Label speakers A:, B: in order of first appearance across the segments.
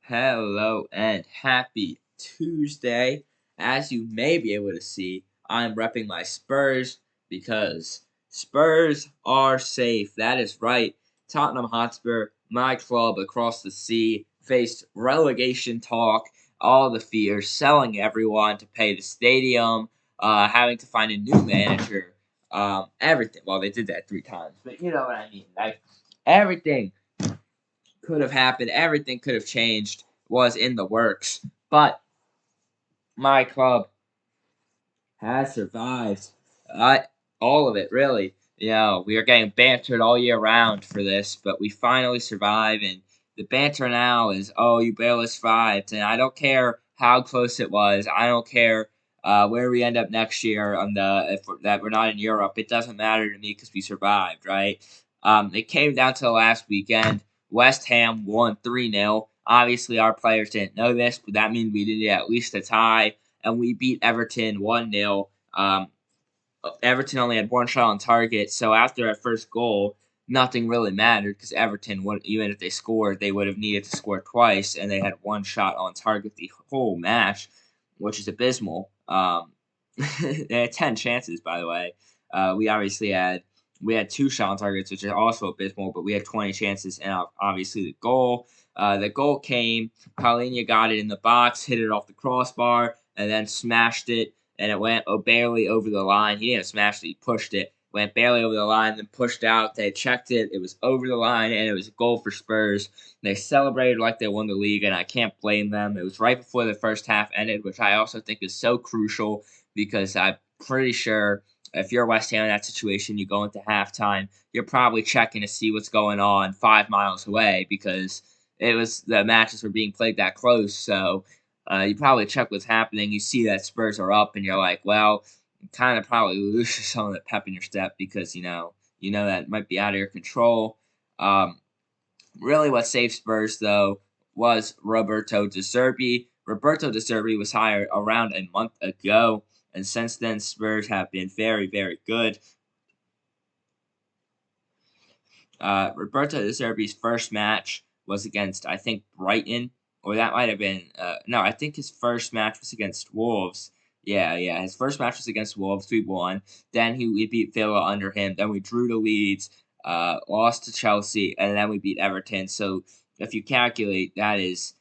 A: Hello and happy Tuesday. As you may be able to see, I'm repping my Spurs because Spurs are safe. That is right. Tottenham Hotspur, my club across the sea, faced relegation talk, all the fears, selling everyone to pay the stadium, having to find a new manager, everything. Well, they did that 3 times, but you know what I mean. Like, everything could have happened. Everything could have changed, was in the works. But my club has survived. Uh, all of it, really. We are getting bantered all year round for this, but we finally survive. And the banter now is, oh, you barely survived. And I don't care how close it was. I don't care where we end up next year on that we're not in Europe. It doesn't matter to me because we survived, right? It came down to the last weekend. West Ham won 3-0. Obviously, our players didn't know this, but that means we needed at least a tie, and we beat Everton 1-0. Everton only had one shot on target, so after that first goal, nothing really mattered because Everton, even if they scored, they would have needed to score twice, and they had one shot on target the whole match, which is abysmal. They had 10 chances, by the way. We obviously had 2 shot on targets, which is also abysmal, but we had 20 chances, and obviously the goal. The goal came. Paulinho got it in the box, hit it off the crossbar, and then smashed it, and it went barely over the line. He didn't smash it; he pushed it. Went barely over the line, then pushed out. They checked it. It was over the line, and it was a goal for Spurs. They celebrated like they won the league, and I can't blame them. It was right before the first half ended, which I also think is so crucial because I'm pretty sure if you're West Ham in that situation, you go into halftime, you're probably checking to see what's going on 5 miles away because the matches were being played that close. So you probably check what's happening. You see that Spurs are up, and you're like, well, kind of probably lose some of the pep in your step because you know that might be out of your control. Um, Really, what saved Spurs though was Roberto De Zerbi. Roberto De Zerbi was hired around a month ago, and since then Spurs have been very, very good. Roberto De Zerbi's first match was against, I think, Brighton, or that might have been no. I think his first match was against Wolves. Yeah. His first match was against Wolves. We won. Then we beat Villa under him. Then we drew to Leeds, lost to Chelsea, and then we beat Everton. So if you calculate, that is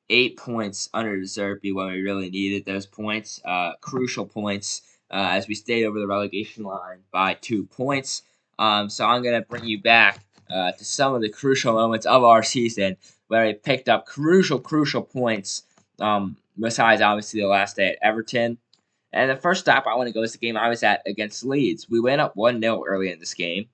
A: 8 points under De Zerbi when we really needed those points. Crucial points as we stayed over the relegation line by 2 points. So I'm going to bring you back to some of the crucial moments of our season where we picked up crucial points, besides obviously the last day at Everton. And the first stop I want to go is the game I was at against Leeds. We went up 1-0 early in this game.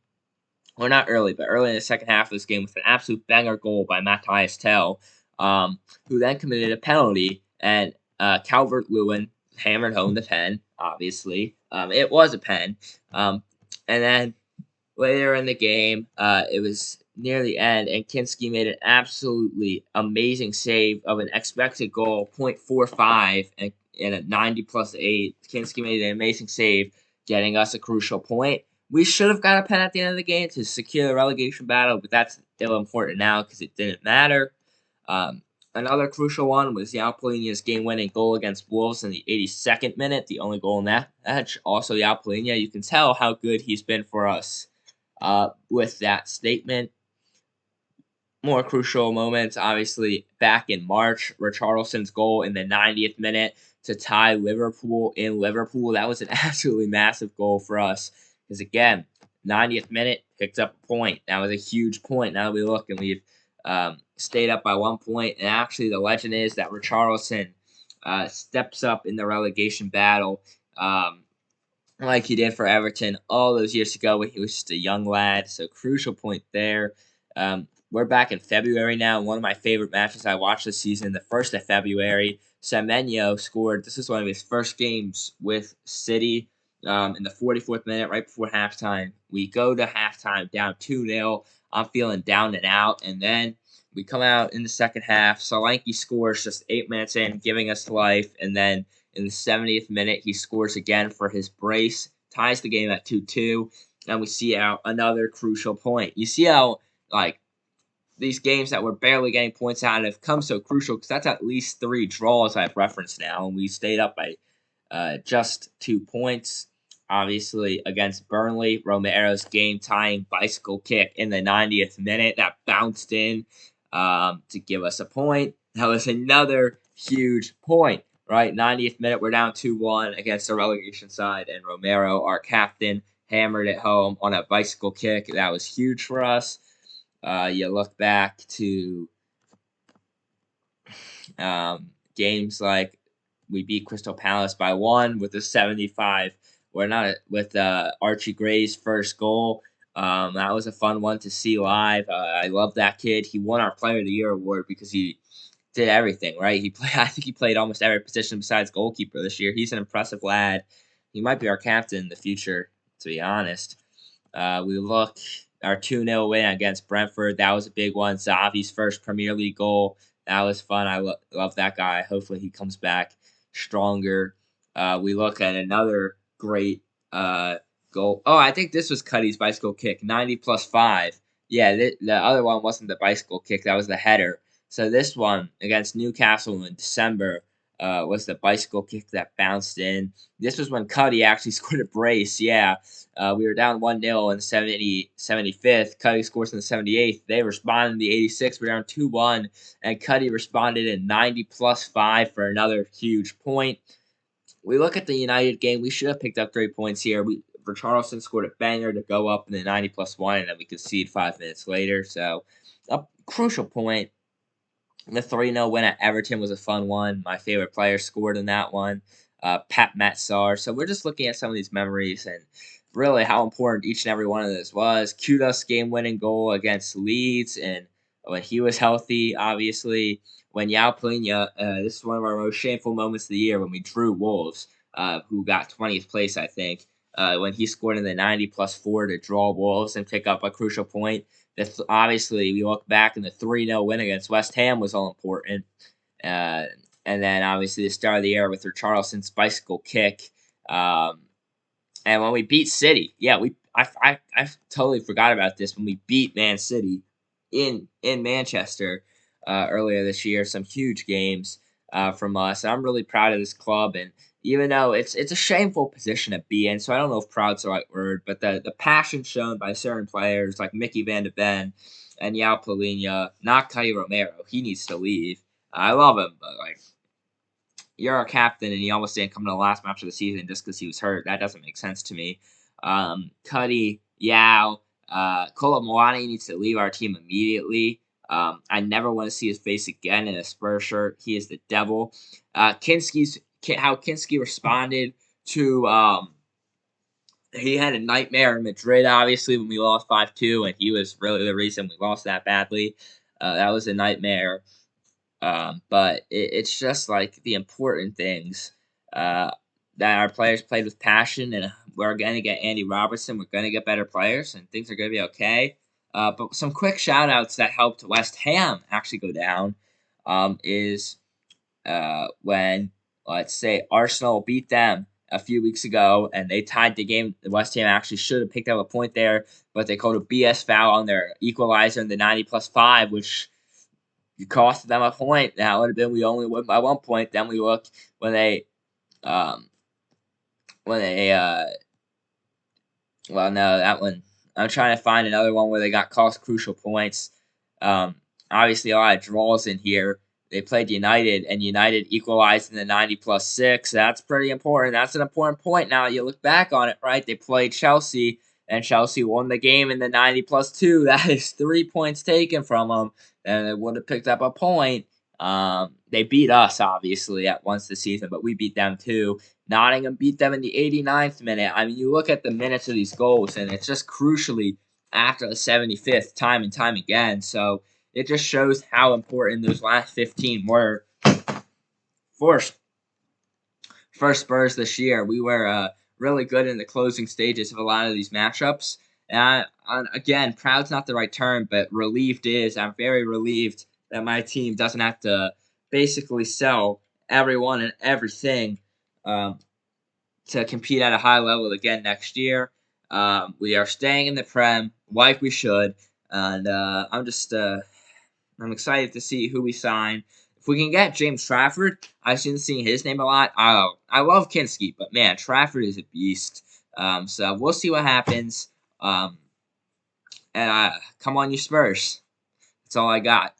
A: Well, not early, but early in the second half of this game with an absolute banger goal by Matthias Tell, who then committed a penalty, and Calvert-Lewin hammered home the pen, obviously. It was a pen. And then later in the game, it was near the end, and Kinski made an absolutely amazing save of an expected goal, 0.45, and in a 90+8. Kinski made an amazing save, getting us a crucial point. We should have got a pen at the end of the game to secure the relegation battle, but that's ill important now because it didn't matter. Um, Another crucial one was Yao Polinia's game-winning goal against Wolves in the 82nd minute, the only goal in that match. Also, Yao Polinia, you can tell how good he's been for us with that statement. More crucial moments, obviously, back in March, Richarlison's goal in the 90th minute to tie Liverpool in Liverpool. That was an absolutely massive goal for us because, again, 90th minute, picked up a point. That was a huge point. Now we look and we've stayed up by 1 point. And actually, the legend is that Richarlison steps up in the relegation battle. Like he did for Everton all those years ago when he was just a young lad. So crucial point there. We're back in February now. One of my favorite matches I watched this season, the 1st of February, Semenyo scored. This is one of his first games with City in the 44th minute, right before halftime. We go to halftime down 2-0. I'm feeling down and out. And then we come out in the second half. Solanke scores just 8 minutes in, giving us life. And then in the 70th minute, he scores again for his brace, ties the game at 2-2, and we see out another crucial point. You see how, like, these games that we're barely getting points out of have come so crucial because that's at least 3 draws I've referenced now, and we stayed up by just 2 points. Obviously, against Burnley, Romero's game-tying bicycle kick in the 90th minute that bounced in to give us a point. That was another huge point, right? 90th minute, we're down 2-1 against the relegation side, and Romero, our captain, hammered it home on a bicycle kick. That was huge for us. You look back to games like we beat Crystal Palace by 1 with a 75. We're not with Archie Gray's first goal. That was a fun one to see live. I love that kid. He won our Player of the Year award because he did everything right. He played. I think he played almost every position besides goalkeeper this year. He's an impressive lad. He might be our captain in the future, to be honest. We look our 2-0 win against Brentford. That was a big one. Xavi's first Premier League goal. That was fun. I love that guy. Hopefully he comes back stronger. We look at another great goal. Oh, I think this was Cuddy's bicycle kick, 90 plus 5. Yeah, the other one wasn't the bicycle kick. That was the header. So this one against Newcastle in December was the bicycle kick that bounced in. This was when Cuddy actually scored a brace. Yeah, we were down 1-0 in the 75th. Cuddy scores in the 78th. They responded in the 86th. We were down 2-1, and Cuddy responded in 90 plus 5 for another huge point. We look at the United game. We should have picked up 3 points here. Richarlison scored a banger to go up in the 90 plus 1, and then we concede 5 minutes later. So a crucial point. The 3-0 win at Everton was a fun one. My favorite player scored in that one, Pat Metzar. So we're just looking at some of these memories and really how important each and every one of those was. Kudos game-winning goal against Leeds, and when he was healthy, obviously. When Yao Plina, this is one of our most shameful moments of the year when we drew Wolves, who got 20th place, I think, when he scored in the 90 plus 4 to draw Wolves and pick up a crucial point. Obviously, we look back and the 3-0 win against West Ham was all important. Uh, and then, obviously, the start of the year with Richarlison's bicycle kick. And when we beat City, yeah, I totally forgot about this. When we beat Man City in Manchester earlier this year, some huge games from us. I'm really proud of this club, and even though it's a shameful position to be in, so I don't know if proud's the right word, but the passion shown by certain players like Mickey Van de Ven and Yao Polina, not Cuddy Romero, he needs to leave. I love him, but like you're our captain and he almost didn't come to the last match of the season just because he was hurt. That doesn't make sense to me. Cuddy, Yao, Kolo Muani needs to leave our team immediately. I never want to see his face again in a Spurs shirt. He is the devil. How Kinski responded to he had a nightmare in Madrid, obviously, when we lost 5-2, and he was really the reason we lost that badly. That was a nightmare. But it's just like the important things that our players played with passion, and we're going to get Andy Robertson. We're going to get better players, and things are going to be okay. But some quick shout outs that helped West Ham actually go down is when, let's say, Arsenal beat them a few weeks ago and they tied the game. West Ham actually should have picked up a point there, but they called a BS foul on their equalizer in the 90 plus 5, which you cost them a point. That would have been we only win by 1 point. Then we look when they when they well no that one I'm trying to find another one where they got cost crucial points. Obviously a lot of draws in here. They played United and United equalized in the 90 plus 6. That's pretty important. That's an important point now. You look back on it, right? They played Chelsea and Chelsea won the game in the 90 plus 2. That is 3 points taken from them, and they would have picked up a point. They beat us, obviously, at once this season, but we beat them too. Nottingham beat them in the 89th minute. I mean, you look at the minutes of these goals, and it's just crucially after the 75th time and time again. So it just shows how important those last 15 were for Spurs this year. We were really good in the closing stages of a lot of these matchups. And again, proud's not the right term, but relieved is. I'm very relieved that my team doesn't have to basically sell everyone and everything to compete at a high level again next year. We are staying in the Prem like we should, and I'm just I'm excited to see who we sign. If we can get James Trafford, I've been seeing his name a lot. I love Kinski, but man, Trafford is a beast. So we'll see what happens. And come on, you Spurs. That's all I got.